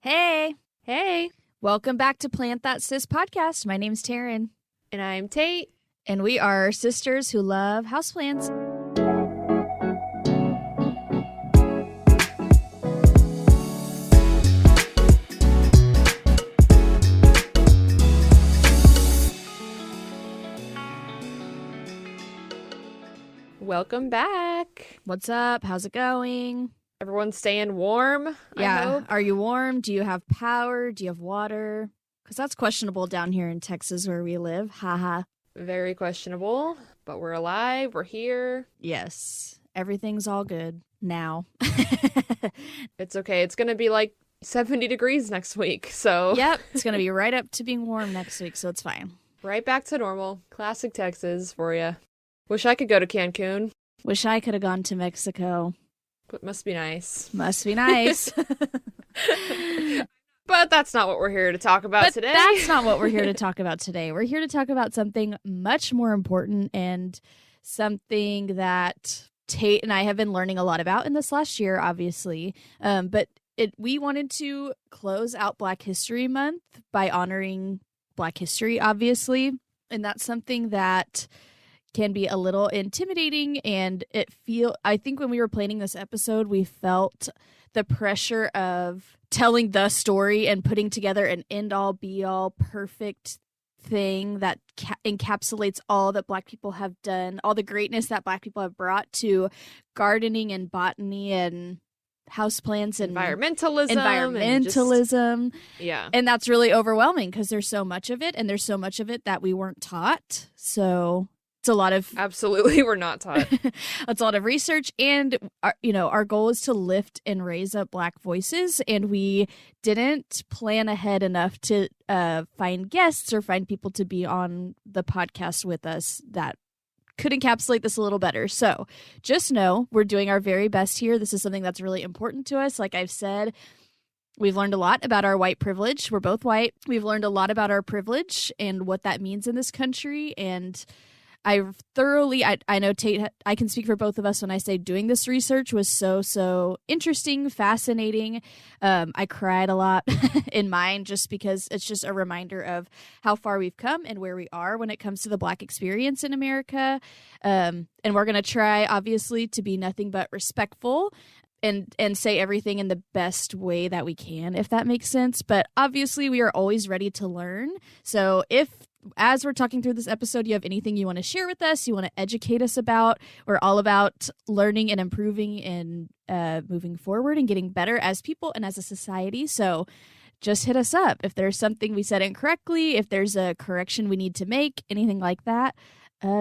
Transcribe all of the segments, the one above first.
Hey. Hey. Welcome back to Plant That Sis podcast. My name's Taryn. And I'm Tate. And we are sisters who love houseplants. Welcome back. What's up? How's it going? Everyone's staying warm, Yeah. I hope. Are you warm? Do you have power? Do you have water? Because that's questionable down here in Texas where we live. Haha. Very questionable, but we're alive. We're here. Yes. Everything's all good now. It's okay. It's going to be like 70 degrees next week, so. Yep. It's going to be right up to being warm next week, so it's fine. Right back to normal. Classic Texas for you. Wish I could go to Cancun. Wish I could have gone to Mexico. But must be nice. Must be nice. But that's not what we're here to talk about today. That's not what we're here to talk about today. We're here to talk about something much more important and something that Tate and I have been learning a lot about in this last year, obviously. We wanted to close out Black History Month by honoring Black history, obviously. And that's something that can be a little intimidating, and I think when we were planning this episode, we felt the pressure of telling the story and putting together an end-all be-all perfect thing that encapsulates all that Black people have done, all the greatness that Black people have brought to gardening and botany and houseplants and environmentalism. Yeah. And that's really overwhelming because there's so much of it, and there's so much of it that we weren't taught. So it's a lot of Absolutely, we're not taught. it's a lot of research, and our goal is to lift and raise up Black voices, and we didn't plan ahead enough to find guests or find people to be on the podcast with us that could encapsulate this a little better. So just know we're doing our very best here. This is something that's really important to us. Like I've said, we've learned a lot about our white privilege. We're both white. We've learned a lot about our privilege and what that means in this country, and I know Tate, I can speak for both of us when I say doing this research was so interesting, fascinating. I cried a lot in mine just because it's just a reminder of how far we've come and where we are when it comes to the Black experience in America. And we're going to try, obviously, to be nothing but respectful and say everything in the best way that we can, if that makes sense. But obviously, we are always ready to learn. So as we're talking through this episode, you have anything you want to share with us, you want to educate us about, we're all about learning and improving and moving forward and getting better as people and as a society. So just hit us up. If there's something we said incorrectly, if there's a correction we need to make, anything like that,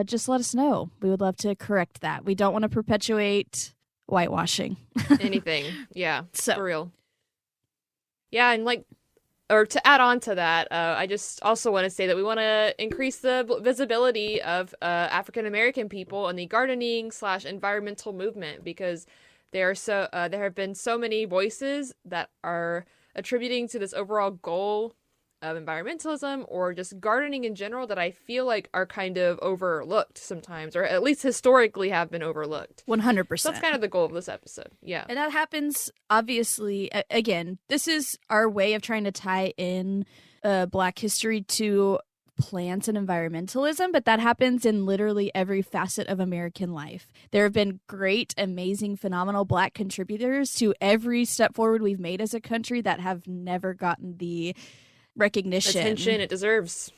just let us know. We would love to correct that. We don't want to perpetuate whitewashing. Anything. Yeah. So, for real. Yeah, and or to add on to that, I just also want to say that we want to increase the visibility of African American people in the gardening/environmental movement, because there have been so many voices that are attributing to this overall goal of environmentalism or just gardening in general that I feel like are kind of overlooked sometimes, or at least historically have been overlooked. 100%. So that's kind of the goal of this episode. Yeah. And that happens, obviously, again, this is our way of trying to tie in Black history to plants and environmentalism, but that happens in literally every facet of American life. There have been great, amazing, phenomenal Black contributors to every step forward we've made as a country that have never gotten the recognition, attention it deserves.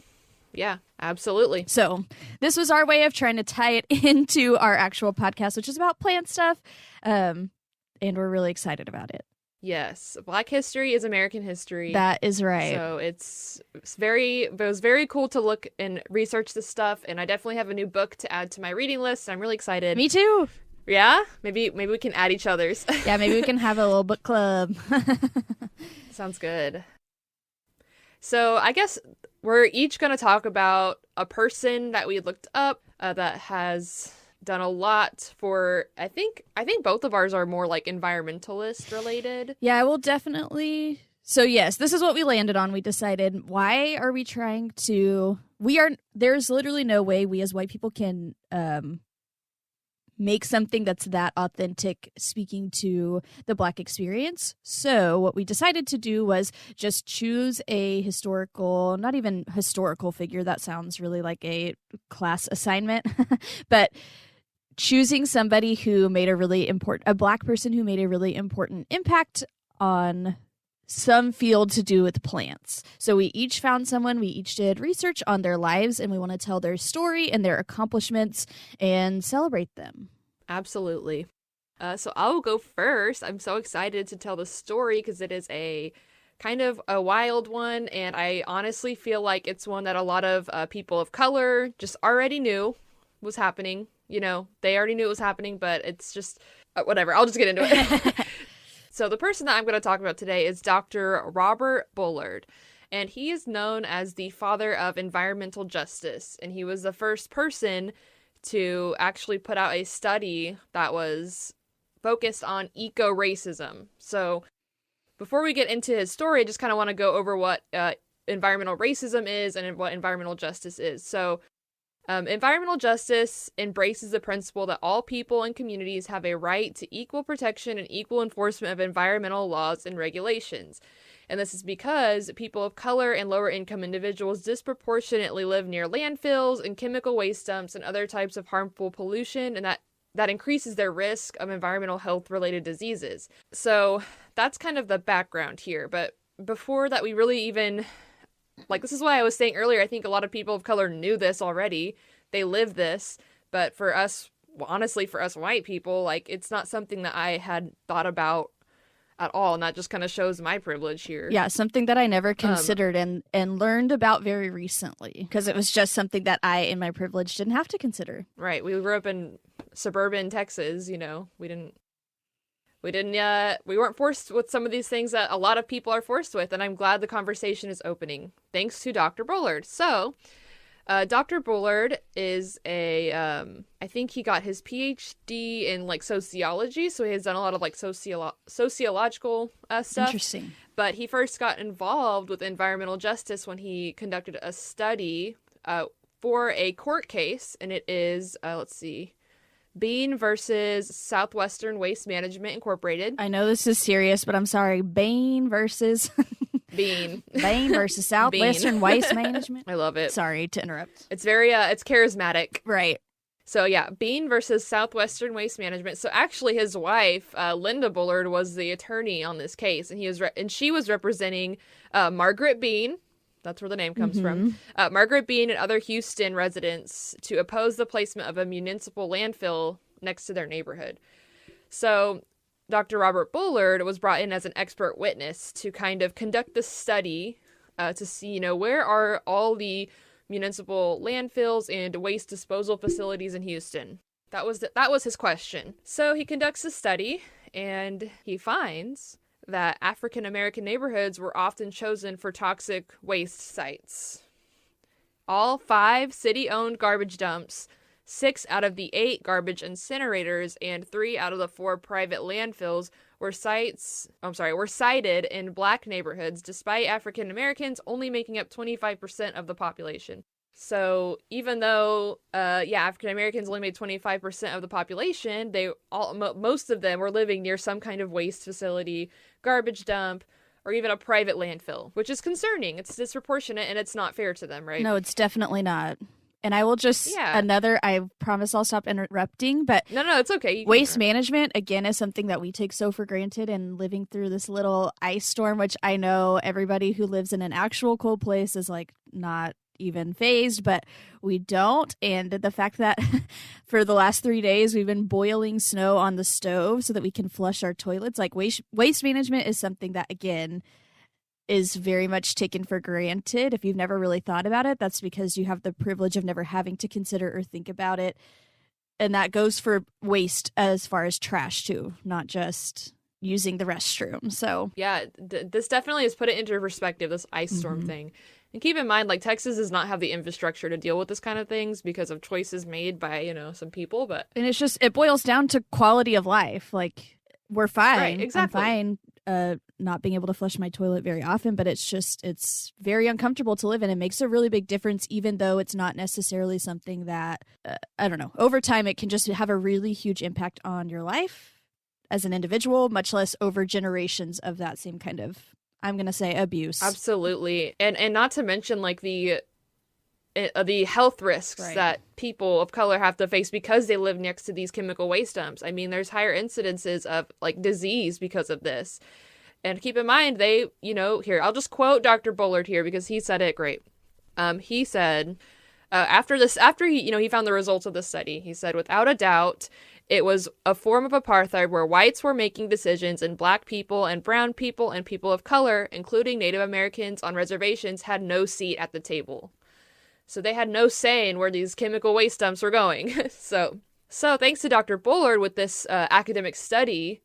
Yeah, absolutely. So this was our way of trying to tie it into our actual podcast, which is about plant stuff, and we're really excited about it. Yes, Black history is American history. That is right. So it was very cool to look and research this stuff, and I definitely have a new book to add to my reading list. I'm really excited. Me too. Yeah, maybe we can add each other's. Yeah, maybe we can have a little book club. Sounds good. So I guess we're each going to talk about a person that we looked up that has done a lot for, I think both of ours are more like environmentalist related. Yeah, we'll definitely. So yes, this is what we landed on. We decided, why are we trying to, there's literally no way we as white people can make something that's that authentic speaking to the Black experience. So what we decided to do was just choose a historical, not even historical figure, that sounds really like a class assignment, but choosing somebody who made a Black person who made a really important impact on some field to do with plants. So we each found someone, we each did research on their lives, and we want to tell their story and their accomplishments and celebrate them. Absolutely. So I'll go first. I'm so excited to tell the story because it is a kind of a wild one, and I honestly feel like it's one that a lot of people of color just already knew was happening. You know, they already knew it was happening, but it's just whatever. I'll just get into it. So the person that I'm going to talk about today is Dr. Robert Bullard, and he is known as the father of environmental justice, and he was the first person to actually put out a study that was focused on eco-racism. So before we get into his story, I just kind of want to go over what environmental racism is and what environmental justice is. So environmental justice embraces the principle that all people and communities have a right to equal protection and equal enforcement of environmental laws and regulations. And this is because people of color and lower income individuals disproportionately live near landfills and chemical waste dumps and other types of harmful pollution, and that increases their risk of environmental health related diseases. So that's kind of the background here. But before that, we really even, like, this is why I was saying earlier, I think a lot of people of color knew this already. They live this. But for us, well, honestly, for us white people, like, it's not something that I had thought about at all. And that just kind of shows my privilege here. Yeah, something that I never considered and learned about very recently, because it was just something that I, in my privilege, didn't have to consider. Right. We grew up in suburban Texas, you know. We weren't forced with some of these things that a lot of people are forced with, and I'm glad the conversation is opening, thanks to Dr. Bullard. So, Dr. Bullard is I think he got his PhD in, like, sociology, so he has done a lot of, like, sociological stuff. Interesting. But he first got involved with environmental justice when he conducted a study for a court case, and it is, Bean versus Southwestern Waste Management Incorporated. I know this is serious, but I'm sorry. Bain versus Bean. Bain versus Southwestern Waste Management. I love it. Sorry to interrupt. It's very it's charismatic. Right. So yeah, Bean versus Southwestern Waste Management. So actually his wife, Linda Bullard, was the attorney on this case, and she was representing Margaret Bean. That's where the name comes from. Margaret Bean and other Houston residents to oppose the placement of a municipal landfill next to their neighborhood. So Dr. Robert Bullard was brought in as an expert witness to kind of conduct the study to see, you know, where are all the municipal landfills and waste disposal facilities in Houston. That was his question. So he conducts the study, and he finds that African American neighborhoods were often chosen for toxic waste sites. All 5 city-owned garbage dumps, 6 out of the 8 garbage incinerators, and 3 out of the 4 private landfills were cited in Black neighborhoods, despite African Americans only making up 25% of the population. So even though, African Americans only made 25% of the population, most of them were living near some kind of waste facility, garbage dump, or even a private landfill, which is concerning. It's disproportionate, and it's not fair to them, right? No, it's definitely not. And I will just, I promise I'll stop interrupting, but No, it's okay. Waste management, again, is something that we take so for granted, and living through this little ice storm, which I know everybody who lives in an actual cold place is, like, not even phased, but we don't. And the fact that for the last 3 days we've been boiling snow on the stove so that we can flush our toilets, like, waste management is something that, again, is very much taken for granted. If you've never really thought about it, that's because you have the privilege of never having to consider or think about it. And that goes for waste as far as trash too, not just using the restroom. So yeah, this definitely has put it into perspective, this ice storm thing. And keep in mind, like, Texas does not have the infrastructure to deal with this kind of things because of choices made by, you know, some people. And it's just, it boils down to quality of life. Like, we're fine. Right, exactly. I'm fine not being able to flush my toilet very often, but it's very uncomfortable to live in. It makes a really big difference, even though it's not necessarily something that, I don't know, over time it can just have a really huge impact on your life as an individual, much less over generations of that same kind of, I'm going to say, abuse. Absolutely. And not to mention like the health risks that people of color have to face because they live next to these chemical waste dumps. I mean, there's higher incidences of like disease because of this. And keep in mind, they, here, I'll just quote Dr. Bullard here because he said it great. He said, after he found the results of the study, he said, without a doubt, it was a form of apartheid where whites were making decisions and black people and brown people and people of color, including Native Americans on reservations, had no seat at the table. So they had no say in where these chemical waste dumps were going. So thanks to Dr. Bullard with this academic study,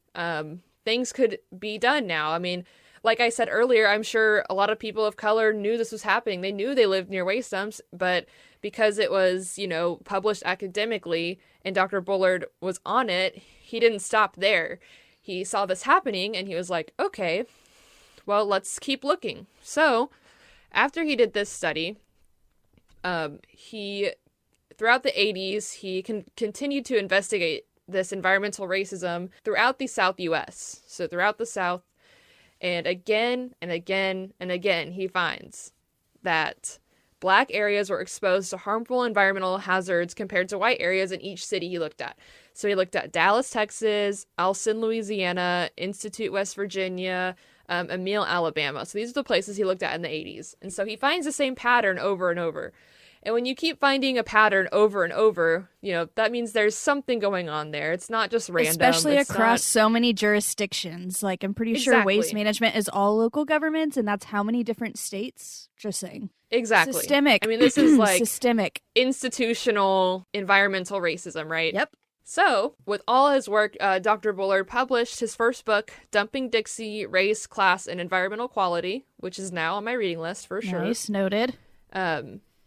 things could be done now. I mean, like I said earlier, I'm sure a lot of people of color knew this was happening. They knew they lived near waste dumps, but because it was, published academically and Dr. Bullard was on it, he didn't stop there. He saw this happening and he was like, okay, well, let's keep looking. So after he did this study, he, throughout the 80s, he continued to investigate this environmental racism throughout the South U.S. So throughout the South, and again and again and again, he finds that black areas were exposed to harmful environmental hazards compared to white areas in each city he looked at. So he looked at Dallas, Texas, Alston, Louisiana, Institute, West Virginia, Emile, Alabama. So these are the places he looked at in the 80s. And so he finds the same pattern over and over. And when you keep finding a pattern over and over, that means there's something going on there. It's not just random. Especially across so many jurisdictions. Like, I'm pretty sure waste management is all local governments, and that's how many different states? Just saying. Exactly. Systemic. I mean, this is like systemic institutional environmental racism, right? Yep. So, with all his work, Dr. Bullard published his first book, Dumping Dixie, Race, Class, and Environmental Quality, which is now on my reading list for sure. Nice, noted.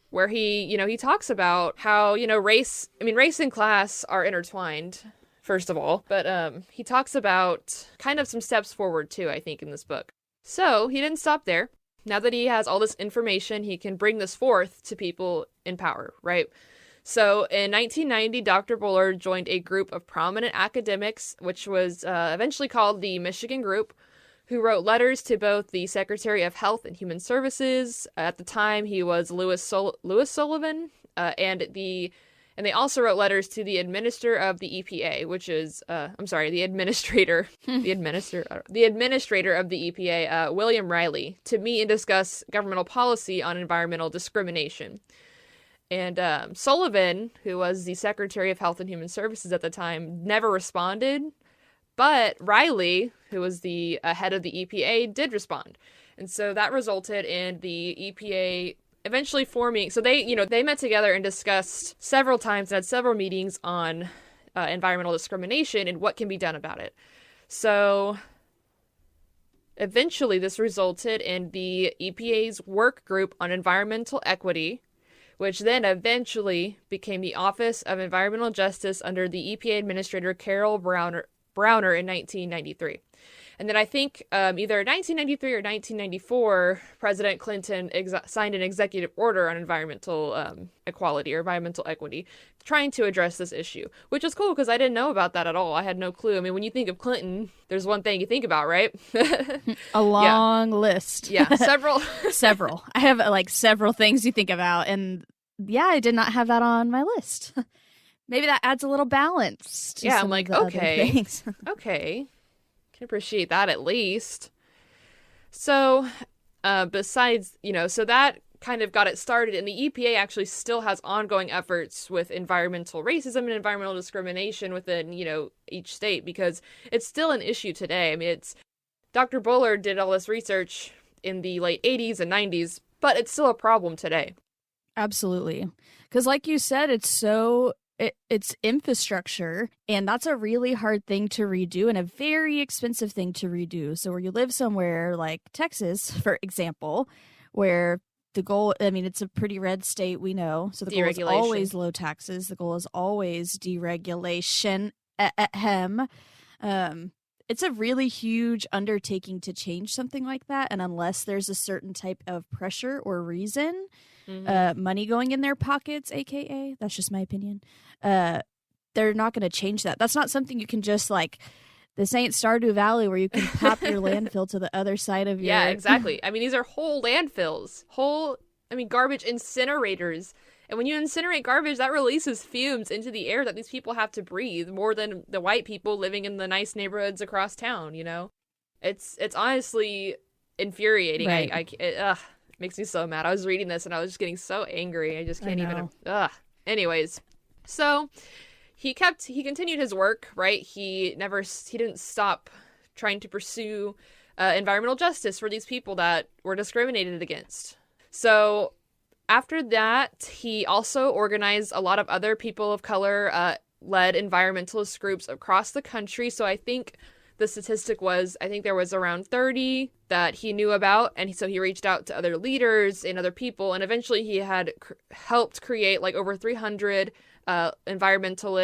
Where he talks about how, race and class are intertwined, first of all. But he talks about kind of some steps forward, too, I think, in this book. So he didn't stop there. Now that he has all this information, he can bring this forth to people in power, right? So in 1990, Dr. Bullard joined a group of prominent academics, which was eventually called the Michigan Group, who wrote letters to both the Secretary of Health and Human Services. At the time, he was Louis Sullivan, and they also wrote letters to the administrator of the EPA, which is the administrator of the EPA, William Riley, to meet and discuss governmental policy on environmental discrimination. And Sullivan, who was the Secretary of Health and Human Services at the time, never responded. But Riley, who was the head of the EPA, did respond. And so that resulted in the EPA eventually forming. So they met together and discussed several times and had several meetings on environmental discrimination and what can be done about it. So eventually this resulted in the EPA's work group on environmental equity, which then eventually became the Office of Environmental Justice under the EPA Administrator Carol Browner in 1993. And then I think either 1993 or 1994, President Clinton signed an executive order on environmental equality or environmental equity, trying to address this issue, which is cool because I didn't know about that at all. I had no clue. I mean, when you think of Clinton, there's one thing you think about, right? A long list. Yeah, several. Several. I have several things you think about. And yeah, I did not have that on my list. Maybe that adds a little balance to I'm like, okay. Okay. Can appreciate that at least. So, besides, so that kind of got it started, and the EPA actually still has ongoing efforts with environmental racism and environmental discrimination within, each state, because it's still an issue today. I mean, Dr. Bullard did all this research in the late 80s and 90s, but it's still a problem today. Absolutely. Because like you said, it's infrastructure, and that's a really hard thing to redo and a very expensive thing to redo. So where you live somewhere like Texas, for example, where the goal, it's a pretty red state, we know. So the goal is always low taxes. The goal is always deregulation. it's a really huge undertaking to change something like that. And unless there's a certain type of pressure or reason, money going in their pockets, AKA, that's just my opinion, they're not going to change that. That's not something you can just like, this ain't Stardew Valley where you can pop your landfill to the other side of your... Yeah, exactly. I mean, these are whole landfills, garbage incinerators. And when you incinerate garbage, that releases fumes into the air that these people have to breathe more than the white people living in the nice neighborhoods across town, you know? It's honestly infuriating. Right. It makes me so mad. I was reading this and I was just getting so angry. I just can't even... Anyways, so he continued his work, right? He didn't stop trying to pursue environmental justice for these people that were discriminated against. So after that, he also organized a lot of other people of color led environmentalist groups across the country. So I think the statistic was, there was around 30 that he knew about. And so he reached out to other leaders and other people. And eventually he had helped create like over 300 environmental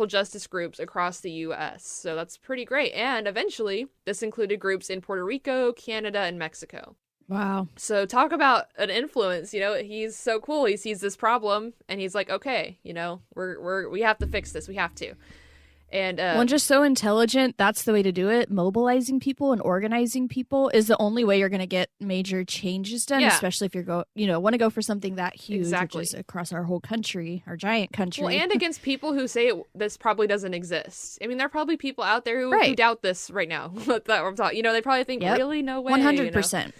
justice groups across the U.S. So that's pretty great. And eventually this included groups in Puerto Rico, Canada, and Mexico. Wow. So talk about an influence, you know, he's so cool. He sees this problem and he's like, okay, you know, we have to fix this. We have to. And just so intelligent, that's the way to do it. Mobilizing people and organizing people is the only way you're going to get major changes done, especially if want to go for something that huge, which is across our whole country, our giant country. Well, and against people who say this probably doesn't exist. I mean, there are probably people out there who doubt this right now. That I'm talking, you know, they probably think, really, no way. 100%. You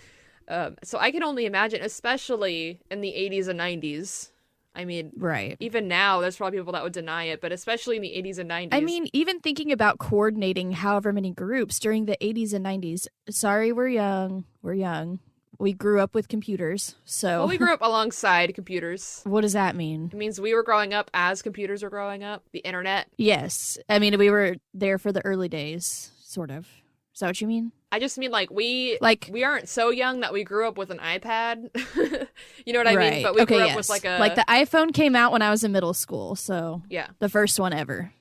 know? So I can only imagine, especially in the 80s and 90s. I mean, even now, there's probably people that would deny it, but especially in the 80s and 90s. I mean, even thinking about coordinating however many groups during the 80s and 90s. Sorry, we're young. We grew up with computers, so... Well, we grew up alongside computers. What does that mean? It means we were growing up as computers were growing up, the internet. Yes. I mean, we were there for the early days, sort of. Is that what you mean? I just mean, we aren't so young that we grew up with an iPad. You know what I mean? But we grew up with, like, a... Like, the iPhone came out when I was in middle school, so... Yeah. The first one ever.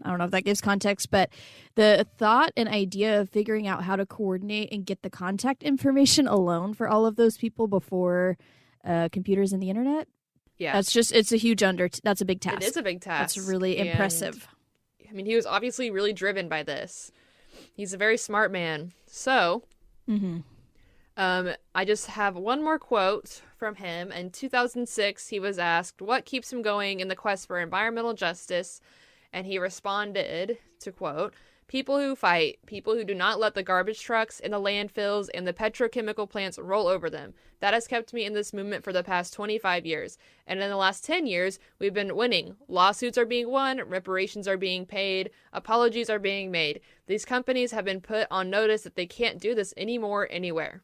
I don't know if that gives context, but the thought and idea of figuring out how to coordinate and get the contact information alone for all of those people before computers and the internet... Yeah. It's a huge that's a big task. It is a big task. That's really impressive. I mean, he was obviously really driven by this. He's a very smart man. So, I just have one more quote from him. In 2006, he was asked what keeps him going in the quest for environmental justice, and he responded to, quote, "People who fight, people who do not let the garbage trucks and the landfills and the petrochemical plants roll over them. That has kept me in this movement for the past 25 years. And in the last 10 years, we've been winning. Lawsuits are being won, reparations are being paid, apologies are being made. These companies have been put on notice that they can't do this anymore anywhere."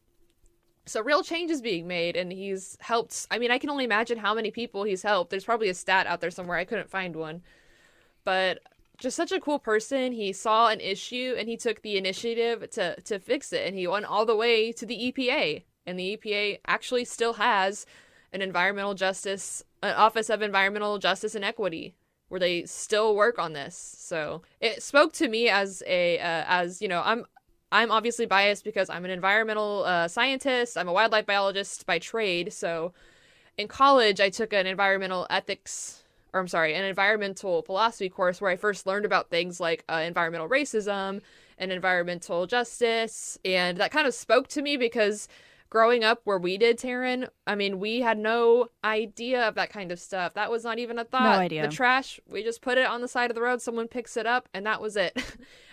So real change is being made, and he's helped. I mean, I can only imagine how many people he's helped. There's probably a stat out there somewhere. I couldn't find one. But just such a cool person. He saw an issue and he took the initiative to fix it, and he went all the way to the EPA, and the EPA actually still has an Office of Environmental Justice and Equity where they still work on this. So it spoke to me as you know, I'm obviously biased because I'm an environmental scientist. I'm a wildlife biologist by trade. So in college I took an environmental philosophy course where I first learned about things like environmental racism and environmental justice. And that kind of spoke to me because growing up where we did, Taryn, I mean, we had no idea of that kind of stuff. That was not even a thought. No idea. The trash, we just put it on the side of the road, someone picks it up, and that was it.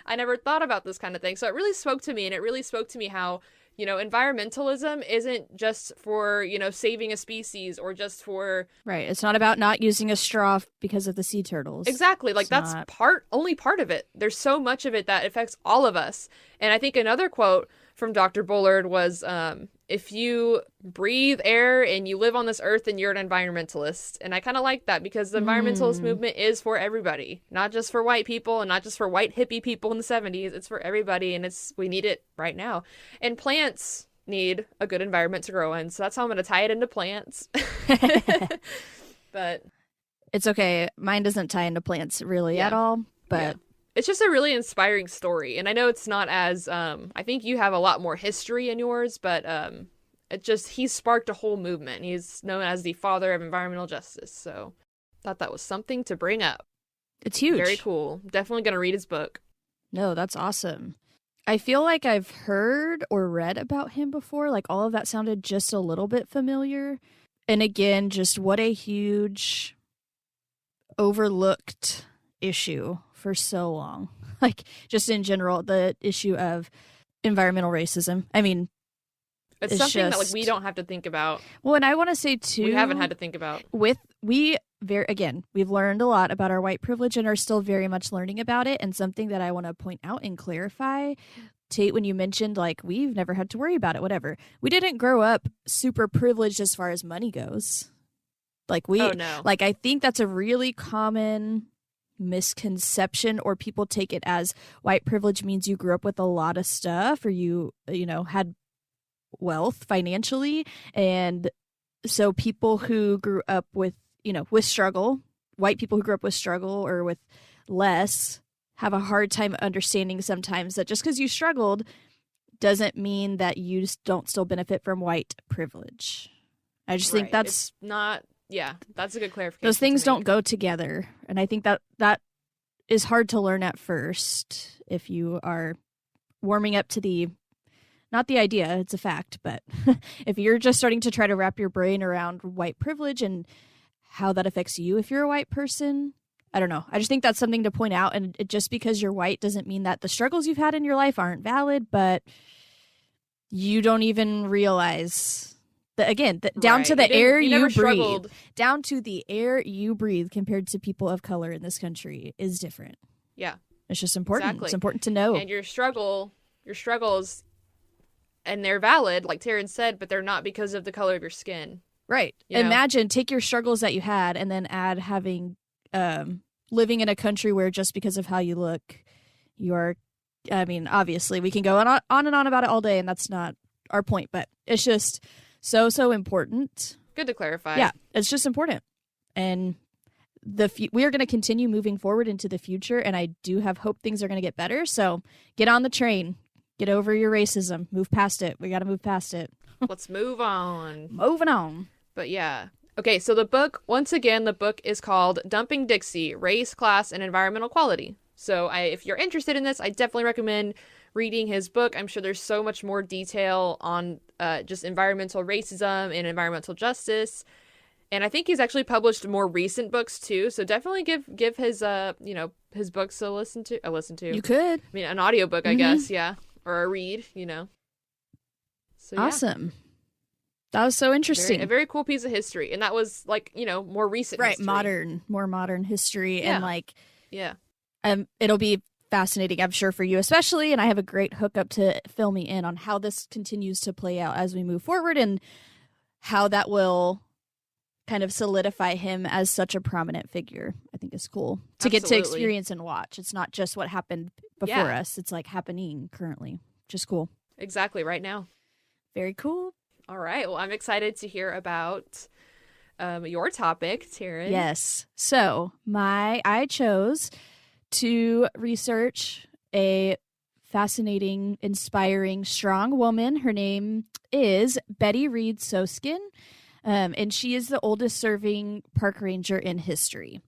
I never thought about this kind of thing. So it really spoke to me, and it really spoke to me how, you know, environmentalism isn't just for, you know, saving a species or just for... Right. It's not about not using a straw because of the sea turtles. Exactly. Like, that's only part of it. There's so much of it that affects all of us. And I think another quote from Dr. Bullard was, if you breathe air and you live on this earth, then you're an environmentalist. And I kind of like that because the environmentalist movement is for everybody, not just for white people and not just for white hippie people in the 70s. It's for everybody, and we need it right now. And plants need a good environment to grow in. So that's how I'm going to tie it into plants. But it's okay. Mine doesn't tie into plants really at all, but it's just a really inspiring story. And I know it's not as I think you have a lot more history in yours, but he's sparked a whole movement. He's known as the father of environmental justice. So thought that was something to bring up. It's huge. Very cool. Definitely going to read his book. No, that's awesome. I feel like I've heard or read about him before. Like all of that sounded just a little bit familiar. And again, just what a huge overlooked issue for so long. Like just in general, the issue of environmental racism. I mean, it's something that like we don't have to think about. Well, and I want to say too, we haven't had to think about. We've learned a lot about our white privilege and are still very much learning about it. And something that I want to point out and clarify, Tate, when you mentioned like we've never had to worry about it, whatever. We didn't grow up super privileged as far as money goes. Like like I think that's a really common misconception, or people take it as white privilege means you grew up with a lot of stuff, or you had wealth financially. And so people who grew up with struggle, white people who grew up with struggle or with less, have a hard time understanding sometimes that just because you struggled doesn't mean that you don't still benefit from white privilege. I just think that's not. Yeah, that's a good clarification. Those things don't go together. And I think that is hard to learn at first if you are warming up to not the idea, it's a fact, but if you're just starting to try to wrap your brain around white privilege and how that affects you if you're a white person, I don't know. I just think that's something to point out. And just because you're white doesn't mean that the struggles you've had in your life aren't valid, but you don't even realize down to the air you breathe, down to the air you breathe compared to people of color in this country is different. Yeah. It's just important. Exactly. It's important to know. And your struggles, and they're valid, like Taryn said, but they're not because of the color of your skin. Right. Imagine, take your struggles that you had and then add having, living in a country where just because of how you look, you are, I mean, obviously we can go on and on about it all day, and that's not our point, but it's just so important. Good to clarify. Yeah, it's just important. And we are going to continue moving forward into the future, and I do have hope things are going to get better. So get on the train. Get over your racism. Move past it. We got to move past it. Let's move on. Moving on. But yeah. Okay, so the book is called Dumping Dixie, Race, Class, and Environmental Quality. So if you're interested in this, I definitely recommend reading his book. I'm sure there's so much more detail on just environmental racism and environmental justice. And I think he's actually published more recent books too. So definitely give his his books a listen to. You could. I mean, an audiobook, I guess, yeah. Or a read, So, yeah. Awesome. That was so interesting. A very cool piece of history. And that was like, more recent history. More modern history. Yeah. And like, yeah. It'll be fascinating, I'm sure, for you especially. And I have a great hookup to fill me in on how this continues to play out as we move forward and how that will kind of solidify him as such a prominent figure. I think is cool to get to experience and watch. It's not just what happened before us. It's like happening currently. Just cool. Exactly. Right now. Very cool. All right. Well, I'm excited to hear about your topic, Taryn. Yes. So I chose to research a fascinating, inspiring, strong woman. Her name is Reid Soskin, and she is the oldest serving park ranger in history.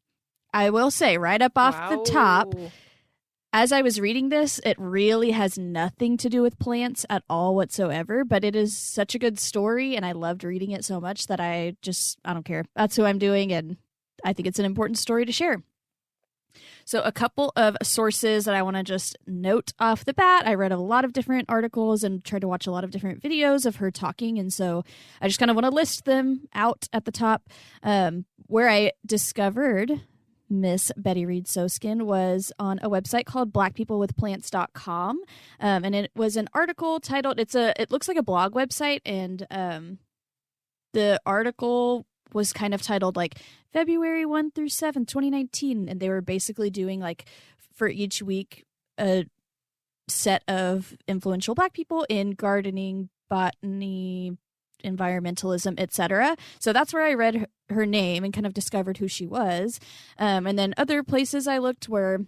I will say right up off the top, as I was reading this, it really has nothing to do with plants at all whatsoever, but it is such a good story, and I loved reading it so much that I don't care. That's who I'm doing, and I think it's an important story to share. So a couple of sources that I want to just note off the bat. I read a lot of different articles and tried to watch a lot of different videos of her talking, and so I just kind of want to list them out at the top. Where I discovered Miss Reid Soskin was on a website called blackpeoplewithplants.com. And it was an article titled, it looks like a blog website, and the article was kind of titled like February 1 through 7, 2019. And they were basically doing like for each week a set of influential Black people in gardening, botany, environmentalism, etc. So that's where I read her name and kind of discovered who she was. And then other places I looked were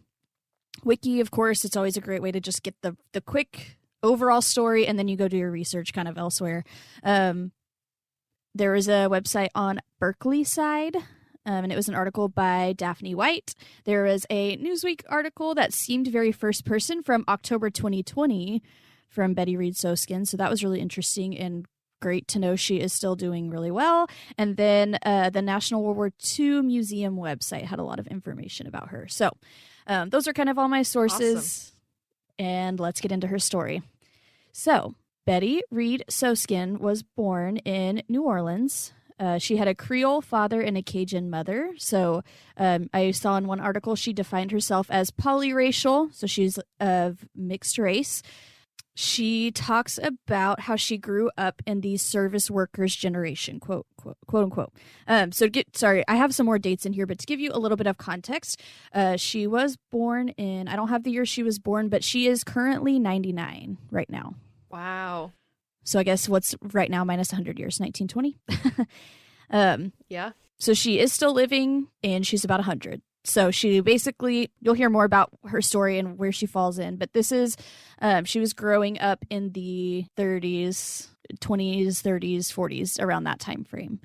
Wiki, of course, it's always a great way to just get the quick overall story, and then you go do your research kind of elsewhere. There is a website on Berkeley side, and it was an article by Daphne White. There was a Newsweek article that seemed very first person from October 2020 from Betty Reid Soskin, so that was really interesting and great to know she is still doing really well. And then the National World War II Museum website had a lot of information about her. So those are kind of all my sources. Awesome. And let's get into her story. So Betty Reid Soskin was born in New Orleans. She had a Creole father and a Cajun mother. So I saw in one article she defined herself as polyracial. So she's of mixed race. She talks about how she grew up in the service workers generation, quote unquote. I have some more dates in here, but to give you a little bit of context, she was born in, I don't have the year she was born, but she is currently 99 right now. Wow. So I guess what's right now minus 100 years, 1920? Yeah. So she is still living, and she's about 100. So she basically, you'll hear more about her story and where she falls in. But this is, she was growing up in the 30s, 20s, 30s, 40s, around that time frame,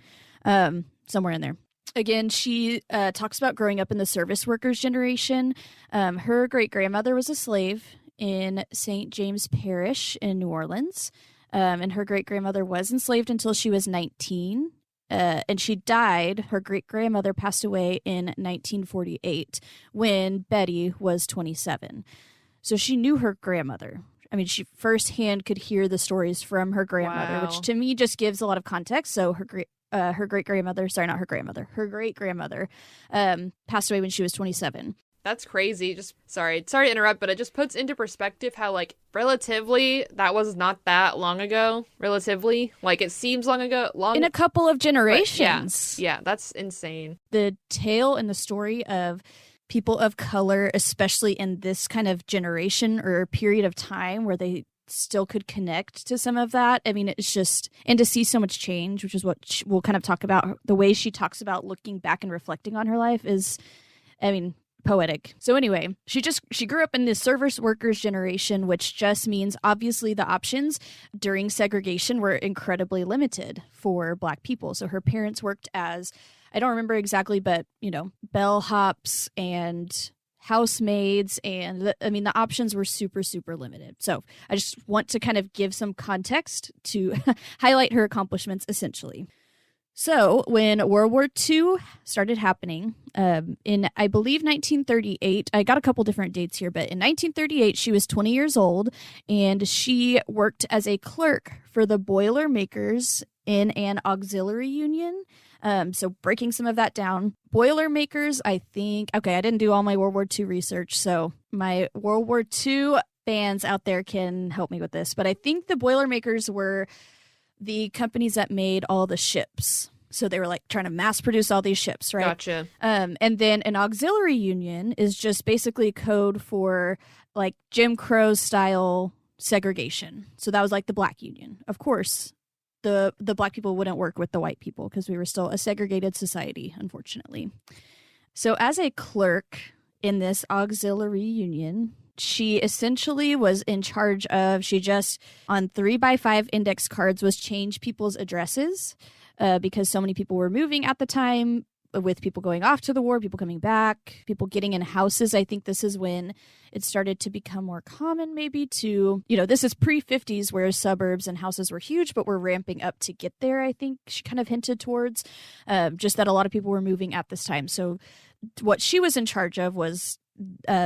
somewhere in there. Again, she talks about growing up in the service workers generation. Her great-grandmother was a slave in St. James Parish in New Orleans. And her great-grandmother was enslaved until she was 19. And she died, her great-grandmother passed away in 1948 when Betty was 27. So she knew her grandmother. I mean, she firsthand could hear the stories from her grandmother, Wow. which to me just gives a lot of context. So her great-grandmother, sorry, not her grandmother, her great-grandmother passed away when she was 27. That's crazy. Sorry to interrupt, but it just puts into perspective how, like, relatively, that was not that long ago. Relatively. Like, it seems long ago. In a couple of generations. Yeah, that's insane. The tale and the story of people of color, especially in this kind of generation or period of time where they still could connect to some of that. I mean, it's just, and to see so much change, which is what we'll kind of talk about. The way she talks about looking back and reflecting on her life is, I mean, poetic. So anyway, she grew up in the service workers generation, which just means obviously the options during segregation were incredibly limited for Black people. So her parents worked as, I don't remember exactly, but, you know, bellhops and housemaids. And the options were super, super limited. So I just want to kind of give some context to highlight her accomplishments, essentially. So when World War II started happening, in, I believe, 1938, I got a couple different dates here, but in 1938, she was 20 years old, and she worked as a clerk for the Boilermakers in an auxiliary union. So breaking some of that down, Boilermakers, I think, okay, I didn't do all my World War II research, so my World War II fans out there can help me with this, but I think the Boilermakers were the companies that made all the ships. So they were like trying to mass produce all these ships, right? Gotcha. And then an auxiliary union is just basically code for like Jim Crow style segregation. So that was like the Black union. Of course, the Black people wouldn't work with the white people because we were still a segregated society, unfortunately. So as a clerk in this auxiliary union, she essentially was in charge of, she just, on 3x5 index cards, was change people's addresses because so many people were moving at the time, with people going off to the war, people coming back, people getting in houses. I think this is when it started to become more common maybe to, you know, this is pre-50s where suburbs and houses were huge, but we're ramping up to get there, I think she kind of hinted towards, just that a lot of people were moving at this time. So what she was in charge of was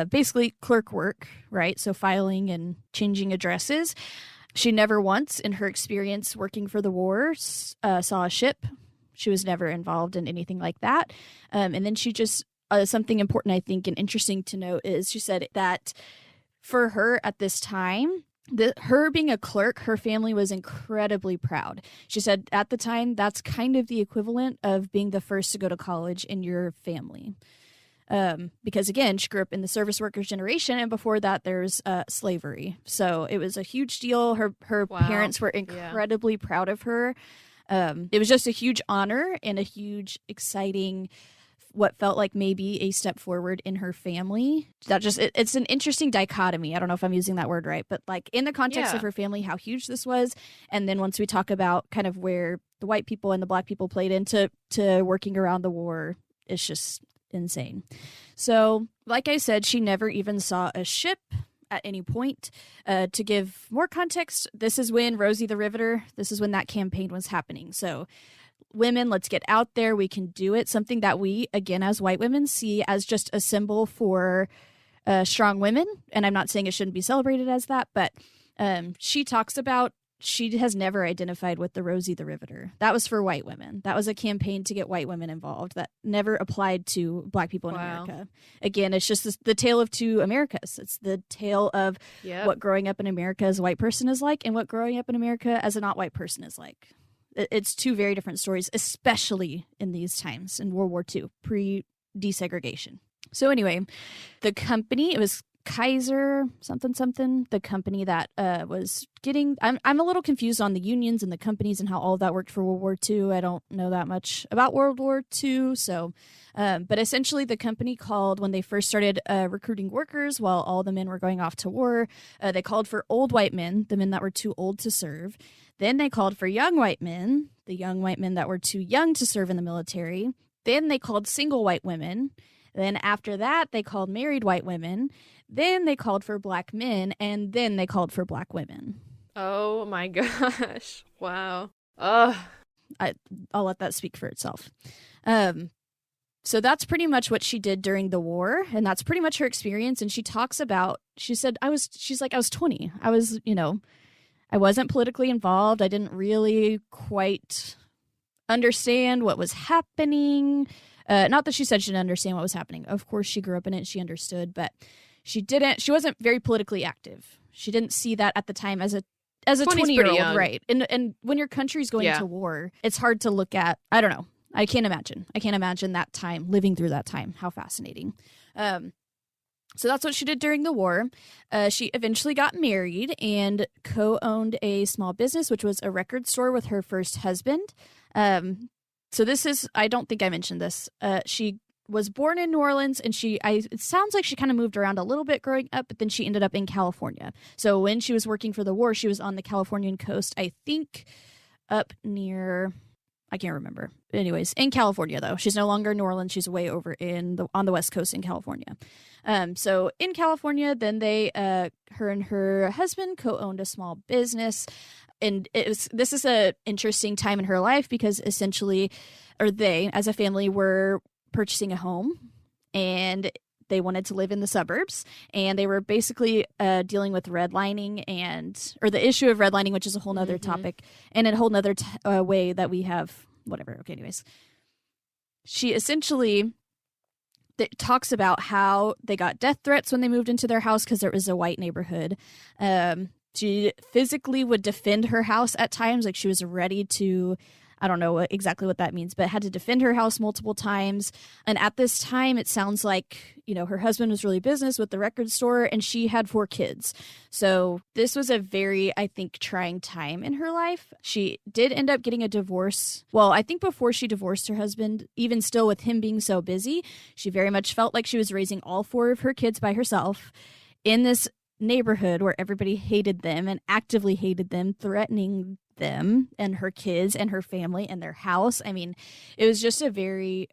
basically clerk work, right? So filing and changing addresses. She never once in her experience working for the war saw a ship. She was never involved in anything like that. And then she just, something important, I think, and interesting to note is she said that for her at this time, her being a clerk, her family was incredibly proud. She said at the time, that's kind of the equivalent of being the first to go to college in your family. Because again, she grew up in the service workers generation, and before that, there's slavery. So it was a huge deal. Her Wow. parents were incredibly proud of her. It was just a huge honor and a huge, exciting what felt like maybe a step forward in her family. It's an interesting dichotomy. I don't know if I'm using that word right, but like in the context of her family, how huge this was. And then once we talk about kind of where the white people and the black people played into working around the war, it's just insane. So like I said, she never even saw a ship at any point. To give more context, this is when Rosie the Riveter, this is when that campaign was happening. So women, let's get out there. We can do it. Something that we, again, as white women, see as just a symbol for strong women. And I'm not saying it shouldn't be celebrated as that, but she talks about she has never identified with the Rosie the Riveter. That was for white women. That was a campaign to get white women involved that never applied to black people in America. Again, it's just the tale of two Americas. It's the tale of what growing up in America as a white person is like and what growing up in America as a not white person is like. It's two very different stories, especially in these times in World War II, pre-desegregation. So anyway, the company, it was Kaiser something, the company that was getting, I'm a little confused on the unions and the companies and how all of that worked for World War II. I don't know that much about World War II. So, but essentially the company called, when they first started recruiting workers while all the men were going off to war, they called for old white men, the men that were too old to serve. Then they called for young white men, the young white men that were too young to serve in the military. Then they called single white women. Then after that, they called married white women. Then they called for black men, and then they called for black women. Oh my gosh. Wow. Ugh. I'll let that speak for itself. So that's pretty much what she did during the war, and that's pretty much her experience. And she talks about, she said, I was 20. I was, I wasn't politically involved. I didn't really quite understand what was happening. Not that she said she didn't understand what was happening. Of course, she grew up in it. She understood, but she wasn't very politically active. She didn't see that at the time as a 20-year-old, right? And when your country's going to war, it's hard to look at. I don't know. I can't imagine that time, living through that time. How fascinating. So that's what she did during the war. She eventually got married and co-owned a small business, which was a record store with her first husband. So this is, I don't think I mentioned this. She was born in New Orleans, and it sounds like she kind of moved around a little bit growing up, but then she ended up in California. So when she was working for the war, she was on the Californian coast, I think up near, I can't remember. Anyways, in California, though. She's no longer in New Orleans. She's way over on the West Coast in California. So in California, then her and her husband co-owned a small business. And this is a interesting time in her life because essentially, or they, as a family, were purchasing a home, and they wanted to live in the suburbs, and they were basically dealing with redlining or the issue of redlining, which is a whole nother topic and a whole nother way that we have whatever. Okay, anyways, she essentially talks about how they got death threats when they moved into their house because it was a white neighborhood. She physically would defend her house at times, like she was ready to, I don't know exactly what that means, but had to defend her house multiple times. And at this time, it sounds like, her husband was really business with the record store, and she had 4 kids. So this was a very, I think, trying time in her life. She did end up getting a divorce. Well, I think before she divorced her husband, even still with him being so busy, she very much felt like she was raising all 4 of her kids by herself in this neighborhood where everybody hated them and actively hated them, threatening them and her kids and her family and their house. I mean, it was just a very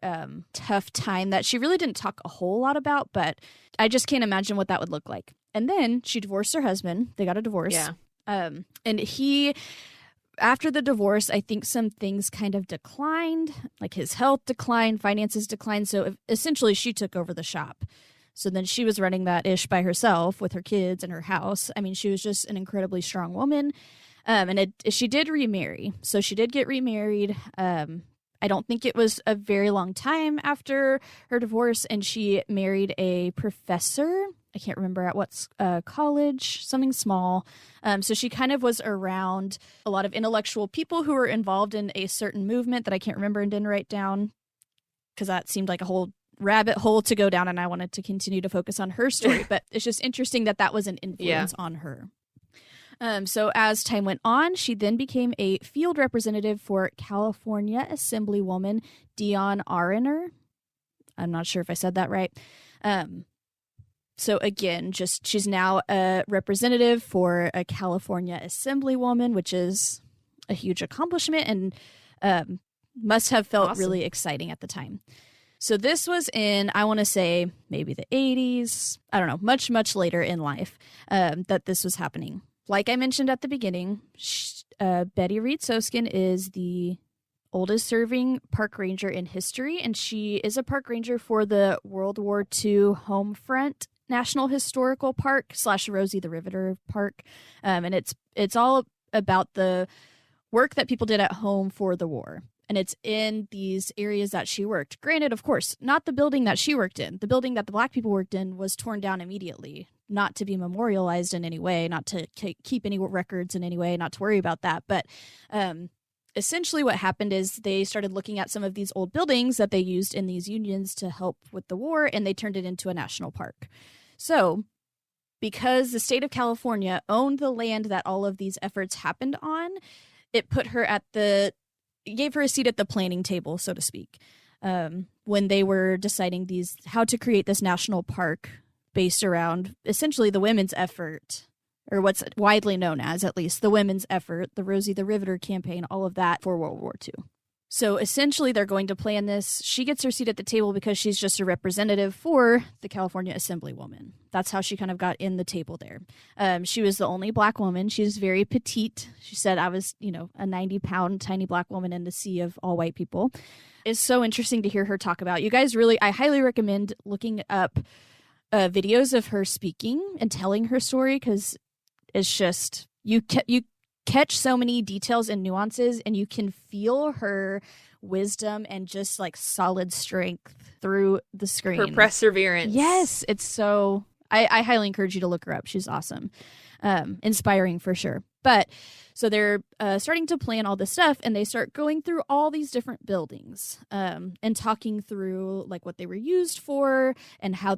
tough time that she really didn't talk a whole lot about, but I just can't imagine what that would look like. And then she divorced her husband. They got a divorce. Yeah. And after the divorce, I think some things kind of declined, like his health declined, finances declined. So essentially she took over the shop. So then she was running that ish by herself with her kids and her house. I mean, she was just an incredibly strong woman. And she did remarry. So she did get remarried. I don't think it was a very long time after her divorce. And she married a professor. I can't remember at what college, something small. So she kind of was around a lot of intellectual people who were involved in a certain movement that I can't remember and didn't write down because that seemed like a whole rabbit hole to go down, and I wanted to continue to focus on her story. But it's just interesting that was an influence on her. So as time went on, she then became a field representative for California Assemblywoman Dion Arner. I'm not sure if I said that right. So again, she's now a representative for a California Assemblywoman, which is a huge accomplishment and must have felt really exciting at the time. So this was in, I want to say, maybe the 80s. I don't know, much, much later in life that this was happening. Like I mentioned at the beginning, Betty Reid Soskin is the oldest serving park ranger in history, and she is a park ranger for the World War II Homefront National Historical Park / Rosie the Riveter Park. And it's all about the work that people did at home for the war. And it's in these areas that she worked. Granted, of course, not the building that she worked in. The building that the Black people worked in was torn down immediately, not to be memorialized in any way, not to keep any records in any way, not to worry about that. But essentially what happened is they started looking at some of these old buildings that they used in these unions to help with the war, and they turned it into a national park. So because the state of California owned the land that all of these efforts happened on, it put her gave her a seat at the planning table, so to speak, when they were deciding how to create this national park based around essentially the women's effort, or what's widely known as, at least, the women's effort, the Rosie the Riveter campaign, all of that for World War II. So essentially they're going to plan this. She gets her seat at the table because she's just a representative for the California Assemblywoman. That's how she kind of got in the table there. She was the only Black woman. She's very petite. She said, I was, a 90-pound tiny Black woman in the sea of all white people. It's so interesting to hear her talk about. You guys I highly recommend looking up videos of her speaking and telling her story, because it's just, you catch so many details and nuances, and you can feel her wisdom and just like solid strength through the screen. Her perseverance. Yes, it's so, I highly encourage you to look her up. She's awesome. Inspiring for sure. But so they're starting to plan all this stuff, and they start going through all these different buildings and talking through like what they were used for and how,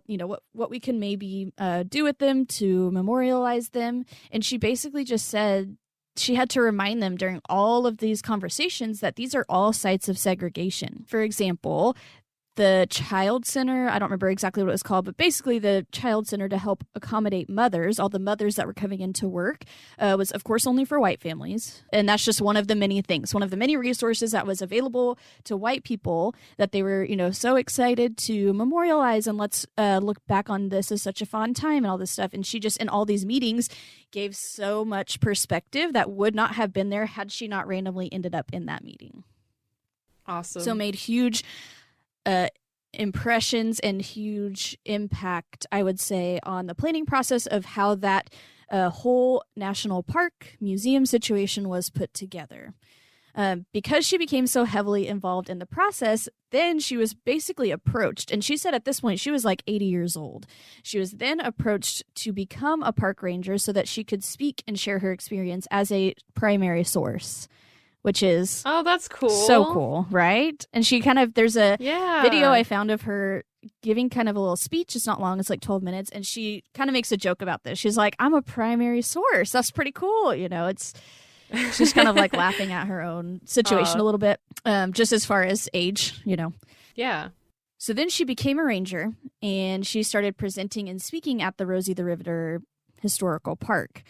what we can maybe do with them to memorialize them. And she basically just said she had to remind them during all of these conversations that these are all sites of segregation. For example, the child center, I don't remember exactly what it was called, but basically the child center to help accommodate mothers, all the mothers that were coming into work, was of course only for white families. And that's just one of the many things, one of the many resources that was available to white people that they were, so excited to memorialize, and let's look back on this as such a fun time and all this stuff. And she just, in all these meetings, gave so much perspective that would not have been there had she not randomly ended up in that meeting. Awesome. So made huge impressions and huge impact, I would say, on the planning process of how that whole national park museum situation was put together. Because she became so heavily involved in the process, then she was basically approached, and she said at this point she was like 80 years old. She was then approached to become a park ranger so that she could speak and share her experience as a primary source, which is that's cool. So cool, right? And she kind of, there's a video I found of her giving kind of a little speech. It's not long, it's like 12 minutes, and she kind of makes a joke about this. She's like, I'm a primary source. That's pretty cool. She's kind of like laughing at her own situation a little bit, just as far as age, Yeah. So then she became a ranger, and she started presenting and speaking at the Rosie the Riveter Historical Park.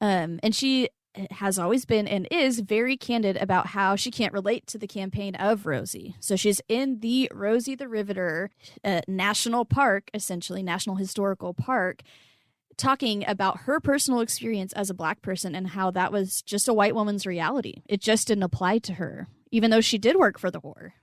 And she has always been and is very candid about how she can't relate to the campaign of Rosie. So she's in the Rosie the Riveter National Park, essentially National Historical Park, talking about her personal experience as a Black person and how that was just a white woman's reality. It just didn't apply to her, even though she did work for the war.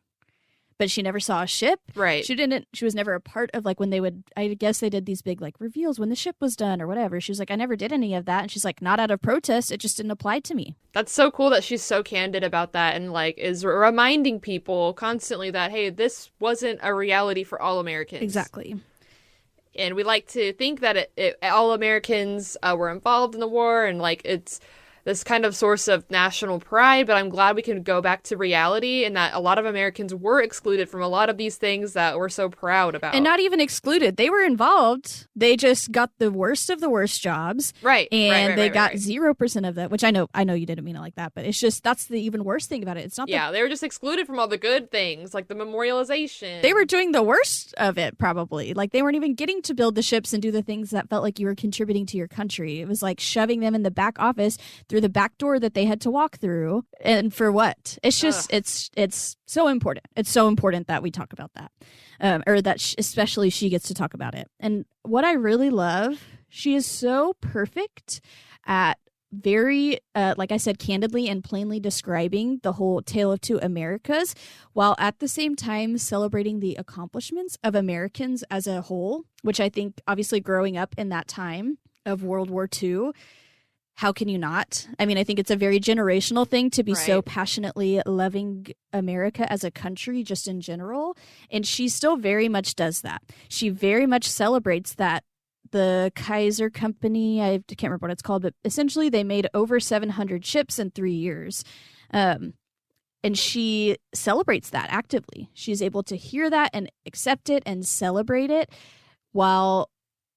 But she never saw a ship. Right. She was never a part of, like, when they would, I guess they did these big, like, reveals when the ship was done or whatever. She was like, I never did any of that. And she's like, not out of protest. It just didn't apply to me. That's so cool that she's so candid about that and, like, is reminding people constantly that, hey, this wasn't a reality for all Americans. Exactly. And we like to think that all Americans were involved in the war, and, like, it's this kind of source of national pride, but I'm glad we can go back to reality and that a lot of Americans were excluded from a lot of these things that we're so proud about. And not even excluded. They were involved. They just got the worst of the worst jobs. Right. And they got 0% of that, which I know you didn't mean it like that, but it's just, that's the even worst thing about it. It's not they were just excluded from all the good things, like the memorialization. They were doing the worst of it, probably. Like, they weren't even getting to build the ships and do the things that felt like you were contributing to your country. It was like shoving them in the back office through the back door that they had to walk through. And for what? It's just, it's so important. It's so important that we talk about that. Or that especially she gets to talk about it. And what I really love, she is so perfect at very, like I said, candidly and plainly describing the whole Tale of Two Americas, while at the same time celebrating the accomplishments of Americans as a whole, which I think obviously growing up in that time of World War II, how can you not? I mean, I think it's a very generational thing to be so passionately loving America as a country just in general. And she still very much does that. She very much celebrates that. The Kaiser Company, I can't remember what it's called, but essentially they made over 700 ships in 3 years. And she celebrates that actively. She's able to hear that and accept it and celebrate it while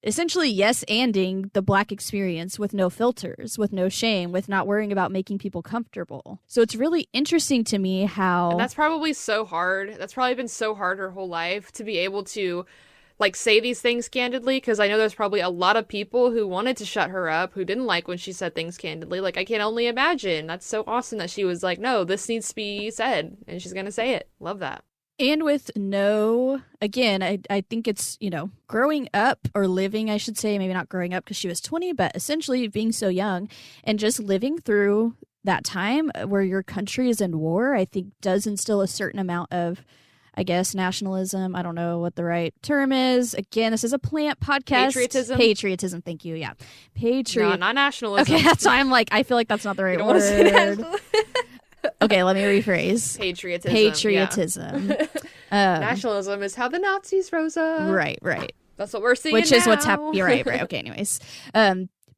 essentially yes-anding the Black experience with no filters, with no shame, with not worrying about making people comfortable. So it's really interesting to me how... And that's probably so hard. That's probably been so hard her whole life to be able to like say these things candidly, because I know there's probably a lot of people who wanted to shut her up, who didn't like when she said things candidly. Like, I can only imagine. That's so awesome that she was like, no, this needs to be said, and she's gonna say it. Love that. And with no, again, I think it's, growing up or living, I should say, maybe not growing up because she was 20, but essentially being so young and just living through that time where your country is in war, I think does instill a certain amount of, I guess, nationalism. I don't know what the right term is. Again, this is a plant podcast. Patriotism. Thank you. Yeah. No, not nationalism. Okay, that's why I'm like, I feel like that's not the right word. Okay, let me rephrase. Patriotism. Yeah. Nationalism is how the Nazis rose up. Right. That's what we're seeing Which now. is what's happening. You're right. Okay, anyways.